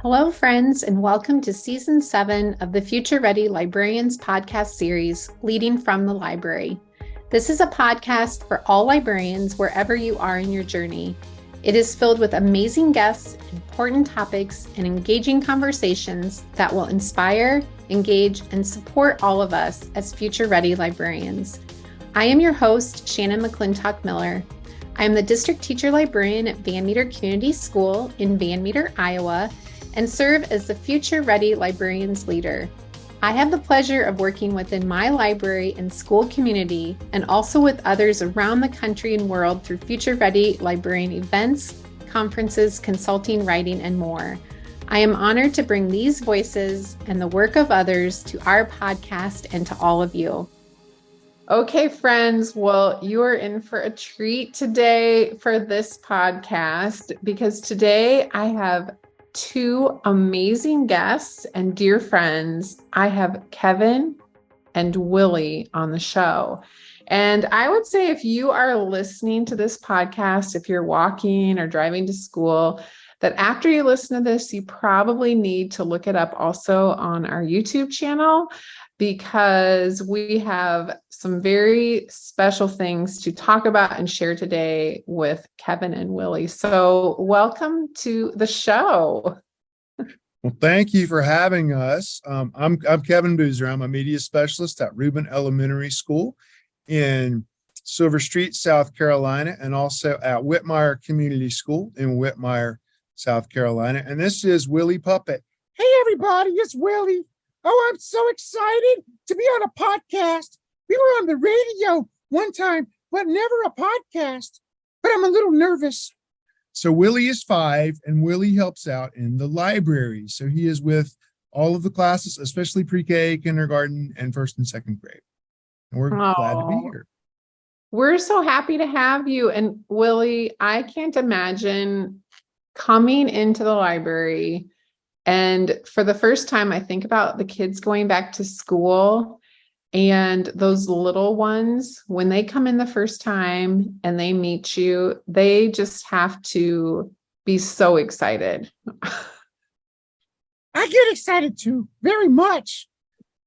Hello, friends, and welcome to Season 7 of the Future Ready Librarians podcast series, Leading from the Library. This is a podcast for all librarians wherever you are in your journey. It is filled with amazing guests, important topics, and engaging conversations that will inspire, engage, and support all of us as Future Ready librarians. I am your host, Shannon McClintock Miller. I am the district teacher librarian at Van Meter Community School in Van Meter, Iowa, and serve as the Future Ready Librarians Leader. I have the pleasure of working within my library and school community and also with others around the country and world through Future Ready librarian events, conferences, consulting, writing, and more. I am honored to bring these voices and the work of others to our podcast and to all of you. Okay, friends, well, you are in for a treat today for this podcast because today I have two amazing guests and dear friends. I have Kevin and Willie on the show. And I would say if you are listening to this podcast, if you're walking or driving to school, that after you listen to this, you probably need to look it up also on our YouTube channel, because we have some very special things to talk about and share today with Kevin and Willie. So welcome to the show. Well, thank you for having us. I'm Kevin Bozzer. I'm a media specialist at Reuben Elementary School in Silver Street, South Carolina, and also at Whitmire Community School in Whitmire, South Carolina. And this is Willie Puppet. Hey, everybody, it's Willie. Oh, I'm so excited to be on a podcast. We were on the radio one time, but never a podcast. But I'm a little nervous. So Willie is 5, and Willie helps out in the library. So he is with all of the classes, especially pre-K, kindergarten, and first and second grade. And we're glad to be here. We're so happy to have you. And Willie, I can't imagine coming into the library and for the first time, I think about the kids going back to school and those little ones, when they come in the first time and they meet you, they just have to be so excited. I get excited too, very much.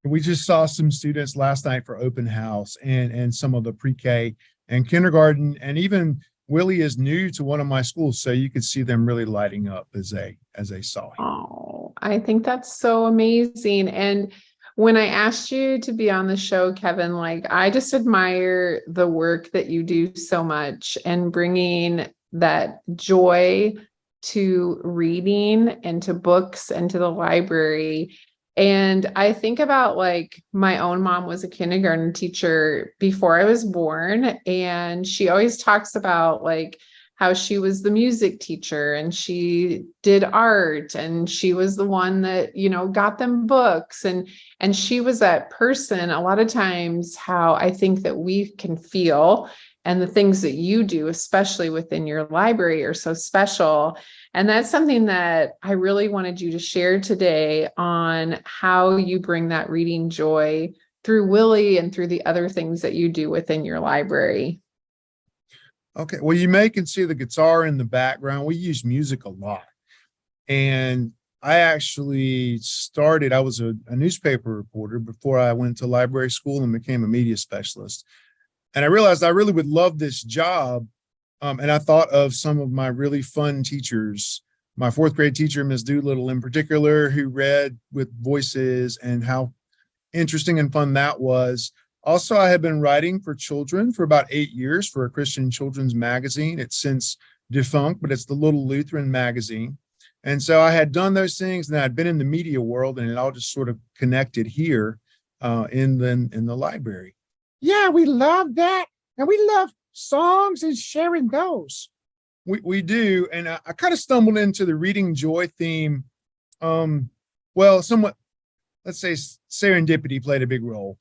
We just saw some students last night for open house and some of the pre-K and kindergarten, and even Willie is new to one of my schools, so you could see them really lighting up as they saw him. Oh, I think that's so amazing. And when I asked you to be on the show, Kevin, I just admire the work that you do so much and bringing that joy to reading and to books and to the library. And I think about my own mom was a kindergarten teacher before I was born. And she always talks about how she was the music teacher and she did art and she was the one that, got them books. And she was that person. A lot of times how I think that we can feel and the things that you do, especially within your library, are so special. And that's something that I really wanted you to share today on how you bring that reading joy through Willie and through the other things that you do within your library. Okay, well, you can see the guitar in the background. We use music a lot. And I actually I was a newspaper reporter before I went to library school and became a media specialist. And I realized I really would love this job. And I thought of some of my really fun teachers, my 4th grade teacher, Ms. Doolittle in particular, who read with voices and how interesting and fun that was. Also, I have been writing for children for about 8 years for a Christian children's magazine. It's since defunct, but it's the Little Lutheran magazine. And so I had done those things, and I'd been in the media world, and it all just sort of connected here in the library. Yeah, we love that. And we love songs and sharing those. We do. And I kind of stumbled into the reading joy theme. Somewhat, let's say serendipity played a big role.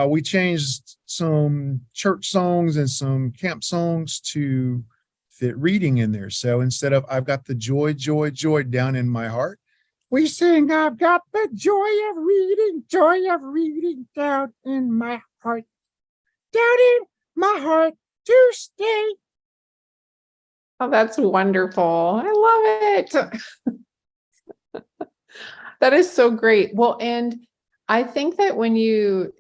We changed some church songs and some camp songs to fit reading in there. So instead of I've got the joy, joy, joy down in my heart, we sing I've got the joy of reading down in my heart. Down in my heart to stay. Oh, that's wonderful. I love it. That is so great. Well, and I think that when you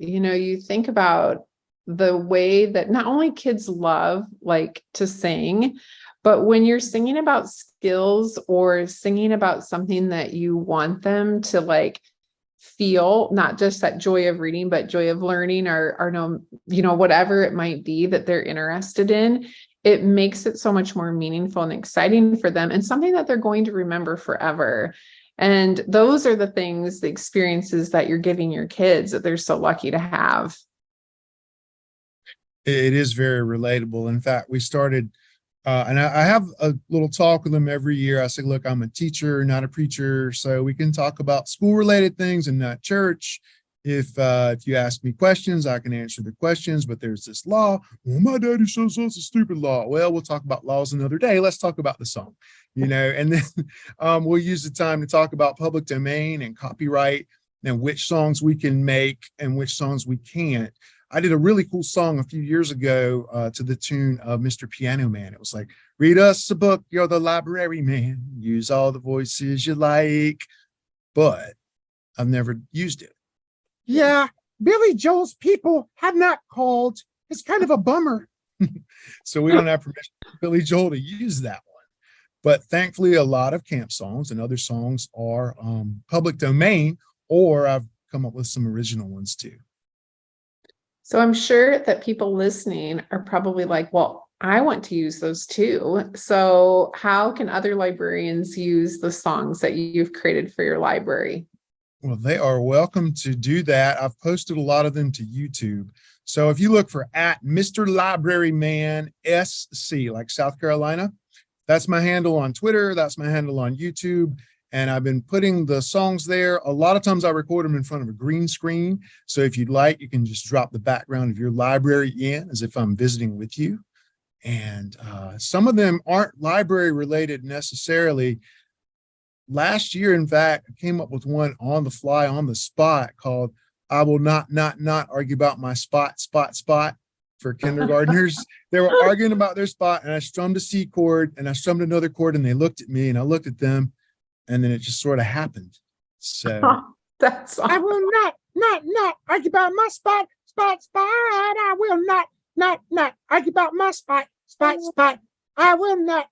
think about the way that not only kids love like to sing, but when you're singing about skills or singing about something that you want them to like feel, not just that joy of reading, but joy of learning or no, whatever it might be that they're interested in, it makes it so much more meaningful and exciting for them and something that they're going to remember forever. And those are the things, the experiences that you're giving your kids that they're so lucky to have. It is very relatable. In fact, we started, and I have a little talk with them every year. I say, look, I'm a teacher, not a preacher, so we can talk about school-related things and not church. If you ask me questions, I can answer the questions, but there's this law. Well, my daddy says that's a stupid law. Well, we'll talk about laws another day. Let's talk about the song, and then we'll use the time to talk about public domain and copyright and which songs we can make and which songs we can't. I did a really cool song a few years ago to the tune of Mr. Piano Man. It was like, read us a book, you're the library man. Use all the voices you like. But I've never used it. Yeah, Billy Joel's people have not called. It's kind of a bummer. So we don't have permission for Billy Joel to use that one. But thankfully, a lot of camp songs and other songs are public domain, or I've come up with some original ones too. So I'm sure that people listening are probably like, well, I want to use those too. So how can other librarians use the songs that you've created for your library? Well, they are welcome to do that. I've posted a lot of them to YouTube. So if you look for at Mr. Library Man SC, like South Carolina, that's my handle on Twitter. That's my handle on YouTube. And I've been putting the songs there. A lot of times I record them in front of a green screen. So if you'd like, you can just drop the background of your library in as if I'm visiting with you. And some of them aren't library related necessarily. Last year, in fact, I came up with one on the fly, on the spot called I Will Not Argue About My Spot for kindergartners. They were arguing about their spot, and I strummed a C chord and I strummed another chord, and they looked at me and I looked at them, and then it just sort of happened. So that's awesome. I will not argue about my spot. I will not argue about my spot. I will not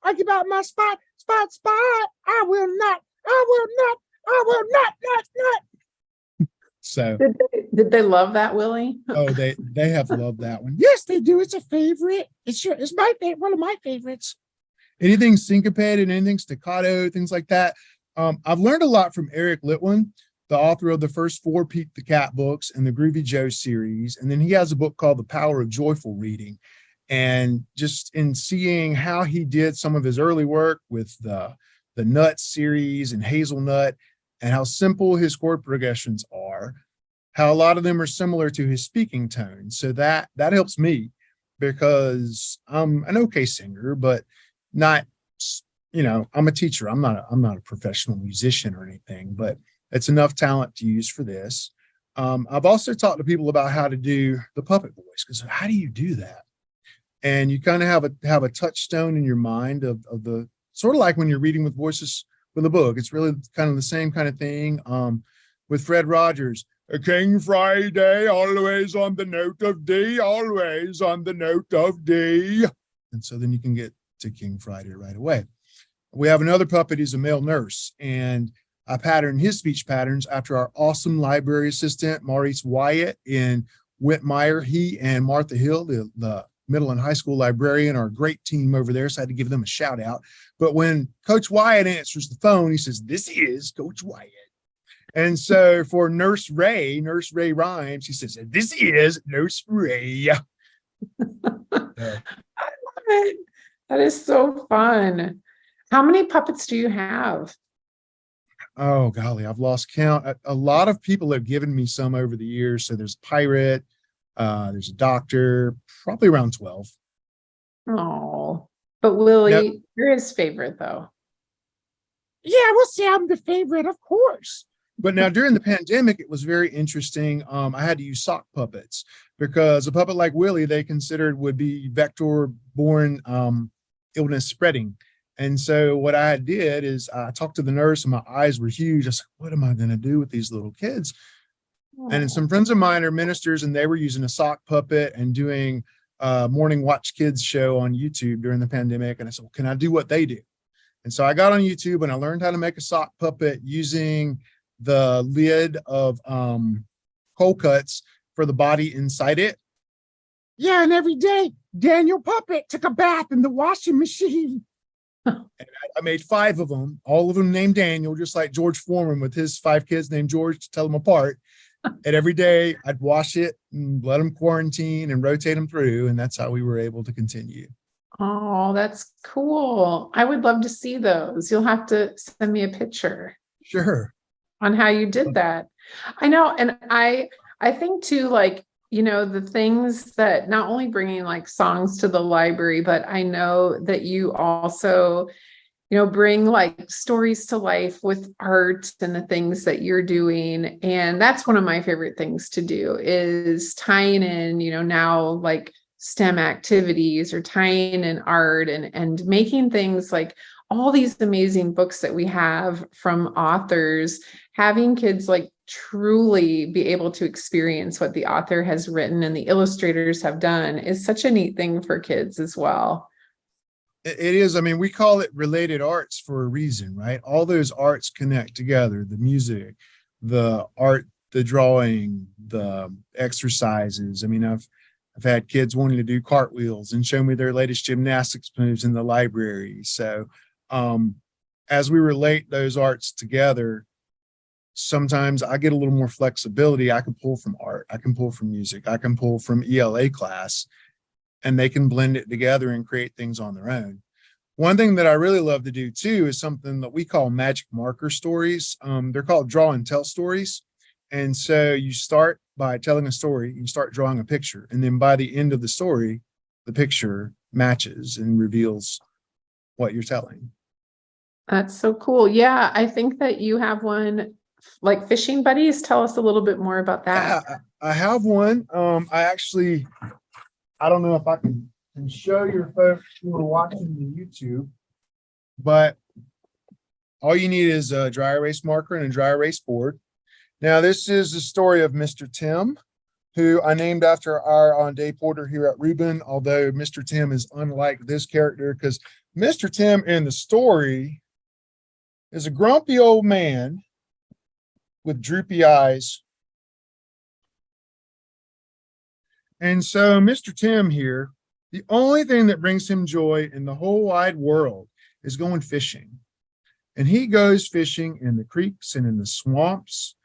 argue about my spot. I will not. So did they love that, Willie? Oh, they have loved that one. Yes, they do. It's a favorite. It's my favorite, one of my favorites. Anything syncopated, anything staccato, things like that. I've learned a lot from Eric Litwin, the author of the first 4 Pete the Cat books and the Groovy Joe series. And then he has a book called The Power of Joyful Reading. And just in seeing how he did some of his early work with the Nuts series and Hazelnut, and how simple his chord progressions are, how a lot of them are similar to his speaking tone. So that helps me because I'm an okay singer, but not, I'm a teacher. I'm not a professional musician or anything, but it's enough talent to use for this. I've also talked to people about how to do the puppet voice, because how do you do that? And you kind of have a touchstone in your mind of the sort of like when you're reading with voices with a book. It's really kind of the same kind of thing. With Fred Rogers, a King Friday, always on the note of D, always on the note of D. And so then you can get to King Friday right away. We have another puppet. He's a male nurse, and I patterned his speech patterns after our awesome library assistant, Maurice Wyatt in Whitmire. He and Martha Hill, the middle and high school librarian, are a great team over there, so I had to give them a shout out. But when Coach Wyatt answers the phone, he says, "This is Coach Wyatt." And so for Nurse Ray Rhymes, he says, "This is Nurse Ray." I love it. That is so fun. How many puppets do you have? Oh, golly, I've lost count. A lot of people have given me some over the years. So there's a pirate, there's a doctor, probably around 12. Oh, but Willie, you're his favorite though. Yeah, we'll say I'm the favorite, of course. But now during the pandemic, it was very interesting. I had to use sock puppets because a puppet like Willie, they considered would be vector-borne illness spreading. And so what I did is I talked to the nurse and my eyes were huge. I said, what am I going to do with these little kids? And then some friends of mine are ministers and they were using a sock puppet and doing morning watch kids show on YouTube during the pandemic. And I said, well, can I do what they do? And so I got on YouTube and I learned how to make a sock puppet using the lid of cold cuts for the body inside it. Yeah, and every day, Daniel Puppet took a bath in the washing machine. And I made 5 of them, all of them named Daniel, just like George Foreman with his 5 kids named George to tell them apart. And every day I'd wash it and let them quarantine and rotate them through. And that's how we were able to continue. Oh, that's cool. I would love to see those. You'll have to send me a picture. Sure. On how you did that. I know. And I think too, like, you know, the things that not only bringing like songs to the library, but I know that you also, you know, bring like stories to life with art and the things that you're doing. And that's one of my favorite things to do is tying in, you know, now like STEM activities or tying in art and making things like all these amazing books that we have from authors, having kids like truly be able to experience what the author has written and the illustrators have done is such a neat thing for kids as well. It is. I mean, we call it related arts for a reason, right? All those arts connect together, the music, the art, the drawing, the exercises. I mean, I've had kids wanting to do cartwheels and show me their latest gymnastics moves in the library. So as we relate those arts together, sometimes I get a little more flexibility. I can pull from art, I can pull from music, I can pull from ELA class, and they can blend it together and create things on their own. One thing that I really love to do too is something that we call magic marker stories. They're called draw and tell stories. And so you start by telling a story, you start drawing a picture, and then by the end of the story, the picture matches and reveals what you're telling. That's so cool. Yeah, I think that you have one like fishing buddies. Tell us a little bit more about that. Yeah, I have one. I don't know if I can show your folks who are watching the YouTube, but all you need is a dry erase marker and a dry erase board. Now, this is the story of Mr. Tim, who I named after our day porter here at Reuben, although Mr. Tim is unlike this character because Mr. Tim in the story is a grumpy old man with droopy eyes. And so Mr. Tim here, the only thing that brings him joy in the whole wide world is going fishing. And he goes fishing in the creeks and in the swamps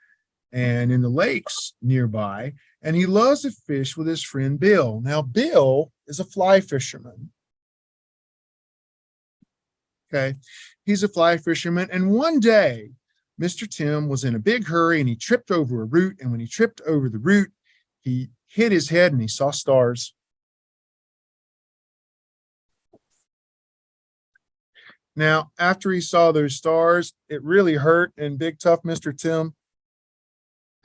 and in the lakes nearby. And he loves to fish with his friend Bill. Now, Bill is a fly fisherman. Okay, he's a fly fisherman. And one day, Mr. Tim was in a big hurry and he tripped over a root. And when he tripped over the root, he hit his head and he saw stars. Now, after he saw those stars, it really hurt. And big, tough Mr. Tim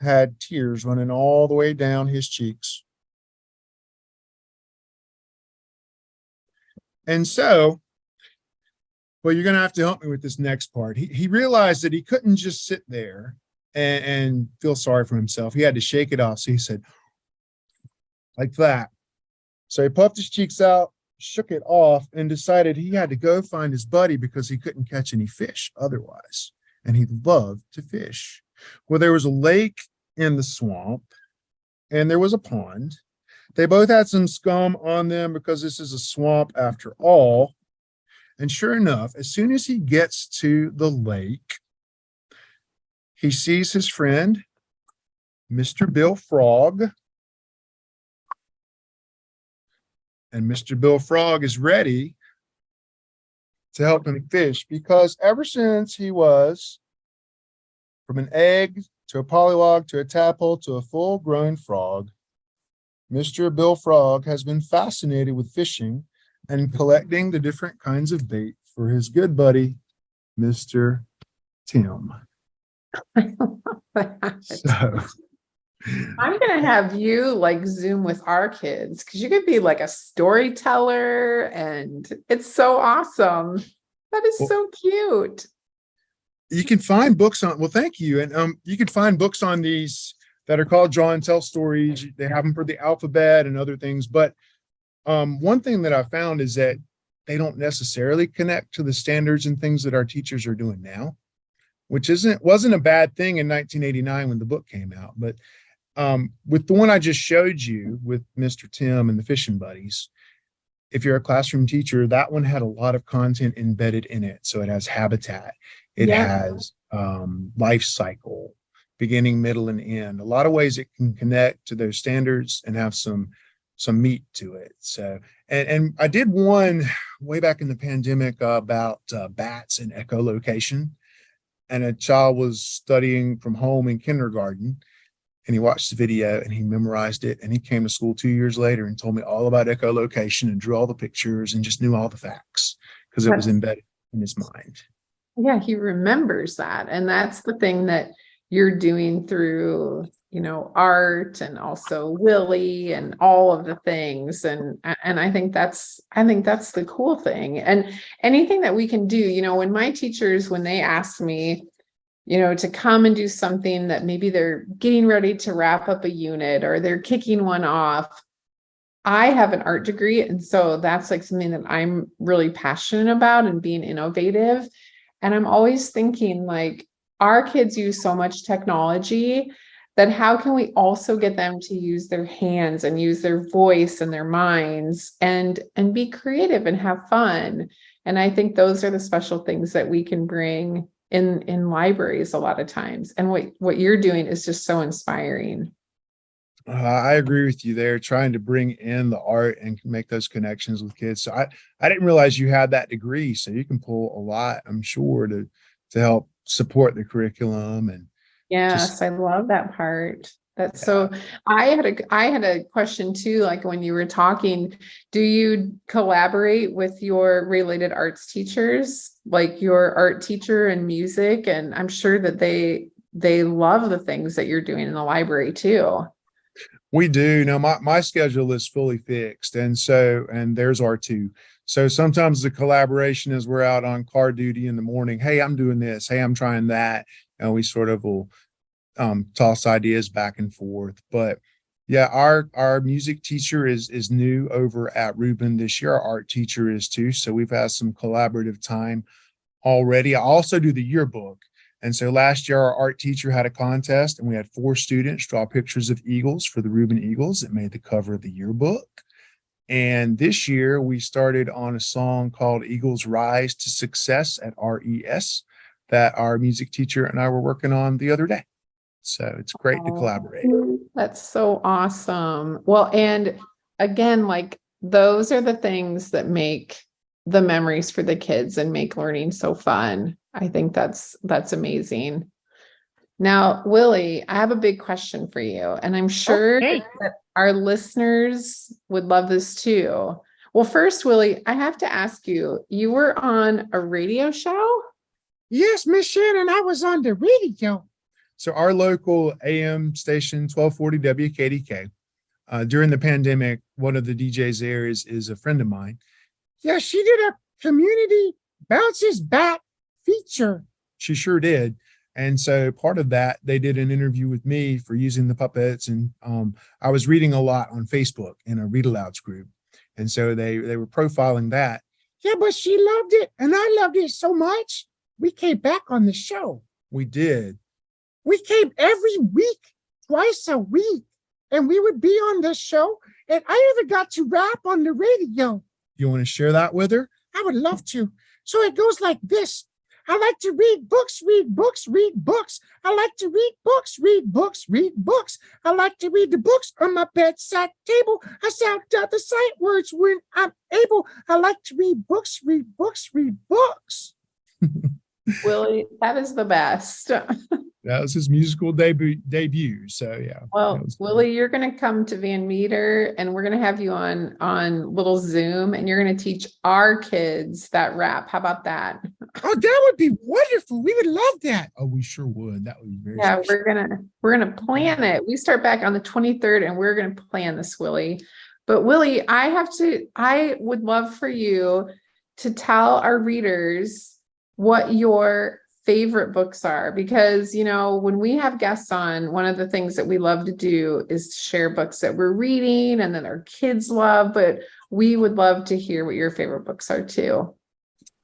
had tears running all the way down his cheeks. And so, well, you're going to have to help me with this next part. He realized that he couldn't just sit there and feel sorry for himself. He had to shake it off. So he said, like that. So he puffed his cheeks out, shook it off, and decided he had to go find his buddy because he couldn't catch any fish otherwise. And he loved to fish. Well, there was a lake in the swamp, and there was a pond. They both had some scum on them because this is a swamp after all. And sure enough, as soon as he gets to the lake, he sees his friend, Mr. Bill Frog. And Mr. Bill Frog is ready to help him fish because ever since he was from an egg to a polywog to a tadpole to a full-grown frog, Mr. Bill Frog has been fascinated with fishing and collecting the different kinds of bait for his good buddy, Mr. Tim. I love that. So I'm going to have you like Zoom with our kids because you could be like a storyteller and it's so awesome. That is so cute. You can find books on, well, thank you. And you can find books on these that are called Draw and Tell stories. They have them for the alphabet and other things. But one thing that I found is that they don't necessarily connect to the standards and things that our teachers are doing now, which wasn't a bad thing in 1989 when the book came out. But with the one I just showed you with Mr. Tim and the Fishing Buddies, if you're a classroom teacher, that one had a lot of content embedded in it. So it has habitat, it has life cycle, beginning, middle, and end. A lot of ways it can connect to those standards and have some meat to it. So, and I did one way back in the pandemic about bats and echolocation. And a child was studying from home in kindergarten, and he watched the video and he memorized it. And he came to school 2 years later and told me all about echolocation and drew all the pictures and just knew all the facts because it was embedded in his mind. Yeah, he remembers that. And that's the thing that you're doing through, art and also Willie and all of the things. And I think that's the cool thing. And anything that we can do, when my teachers, when they ask me, to come and do something that maybe they're getting ready to wrap up a unit or they're kicking one off. I have an art degree. And so that's like something that I'm really passionate about and being innovative. And I'm always thinking like our kids use so much technology that how can we also get them to use their hands and use their voice and their minds and be creative and have fun. And I think those are the special things that we can bring in libraries a lot of times. And what you're doing is just so inspiring. I agree with you there, trying to bring in the art and make those connections with kids. So I didn't realize you had that degree, so you can pull a lot, I'm sure, to help support the curriculum. And yes, I love that part. That's so. I had a question too, like when you were talking, do you collaborate with your related arts teachers, like your art teacher and music? And I'm sure that they love the things that you're doing in the library too. We do. Now my schedule is fully fixed. And there's our two. So sometimes the collaboration is we're out on car duty in the morning. Hey, I'm doing this. Hey, I'm trying that. And we sort of will toss ideas back and forth. But yeah, our music teacher is new over at Reuben this year. Our art teacher is too. So we've had some collaborative time already. I also do the yearbook. And so last year, our art teacher had a contest and we had 4 students draw pictures of eagles for the Reuben Eagles that made the cover of the yearbook. And this year we started on a song called Eagles Rise to Success at RES that our music teacher and I were working on the other day. So it's great to collaborate. That's so awesome. Well, and again, like those are the things that make the memories for the kids and make learning so fun. I think that's amazing. Now, Willie, I have a big question for you, and I'm sure that our listeners would love this too. Well, first, Willie, I have to ask you, you were on a radio show? Yes, Miss Shannon, I was on the radio. So our local AM station, 1240 WKDK, during the pandemic, one of the DJs there is a friend of mine. Yeah, she did a community bounces back feature. She sure did. And so part of that, they did an interview with me for using the puppets. And I was reading a lot on Facebook in a read alouds group. And so they were profiling that. Yeah, but she loved it. And I loved it so much. We came back on the show. We did. We came every week, twice a week. And we would be on the show. And I even got to rap on the radio. You want to share that with her? I would love to. So it goes like this. I like to read books, read books, read books. I like to read books, read books, read books. I like to read the books on my bedside table. I sound out the sight words when I'm able. I like to read books, read books, read books. Willie, that is the best. That was his musical debut. So yeah. Well, Willie, you're going to come to Van Meter and we're going to have you on little Zoom and you're going to teach our kids that rap. How about that? Oh, that would be wonderful. We would love that. Oh, we sure would. That would be very special. We're going to plan it. We start back on the 23rd and we're going to plan this, Willie. But Willie, I would love for you to tell our readers what your favorite books are, because, when we have guests on, one of the things that we love to do is share books that we're reading and that our kids love, but we would love to hear what your favorite books are too.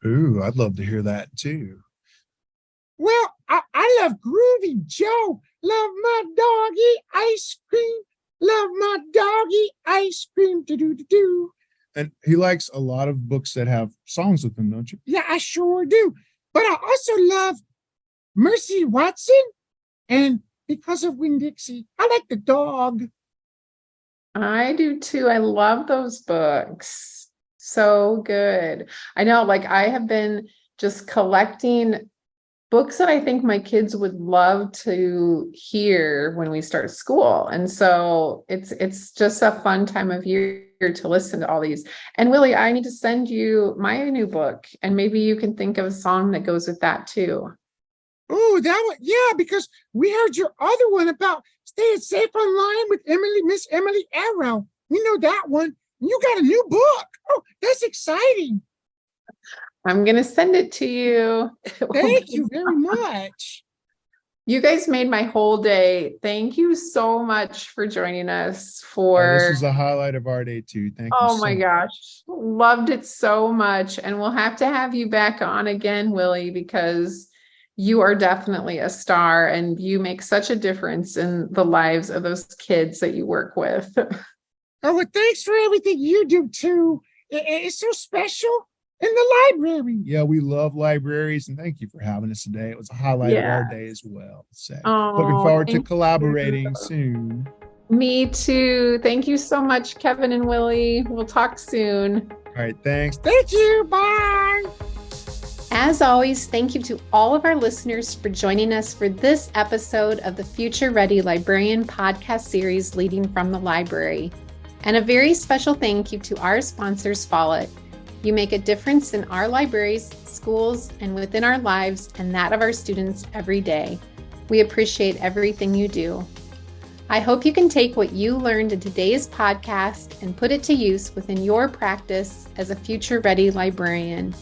Ooh, I'd love to hear that too. Well, I love Groovy Joe. Love my doggy ice cream. Love my doggy ice cream. Do. And he likes a lot of books that have songs with them, don't you? Yeah, I sure do. But I also love Mercy Watson. And Because of Winn-Dixie, I like the dog. I do too. I love those books. So good. I know, like, I have been just collecting books that I think my kids would love to hear when we start school. And so it's just a fun time of year to listen to all these. And Willie, I need to send you my new book, and maybe you can think of a song that goes with that too. Oh, that one. Yeah, because we heard your other one about staying safe online with Miss Emily Arrow. We know that one. You got a new book. Oh, that's exciting. I'm going to send it to you. Thank you very much. You guys made my whole day. Thank you so much for joining us This is the highlight of our day too. Thank you. Oh my gosh. Loved it so much. And we'll have to have you back on again, Willie, because you are definitely a star and you make such a difference in the lives of those kids that you work with. Oh, well, thanks for everything you do too. It's so special. In the library. Yeah, we love libraries, and thank you for having us today. It was a highlight of our day as well. So looking forward to collaborating soon. Me too. Thank you so much, Kevin and Willie. We'll talk soon. All right, thanks. Thank you. Bye. As always, thank you to all of our listeners for joining us for this episode of the Future Ready Librarian podcast series, Leading from the Library. And a very special thank you to our sponsors, Follett. You make a difference in our libraries, schools, and within our lives and that of our students every day. We appreciate everything you do. I hope you can take what you learned in today's podcast and put it to use within your practice as a future-ready librarian.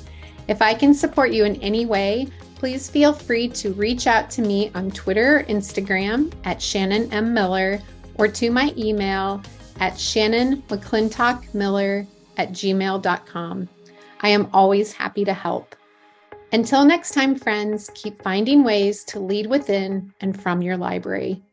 If I can support you in any way, please feel free to reach out to me on Twitter or Instagram at Shannon M. Miller, or to my email at shannonmcclintockmiller@gmail.com. I am always happy to help. Until next time, friends, keep finding ways to lead within and from your library.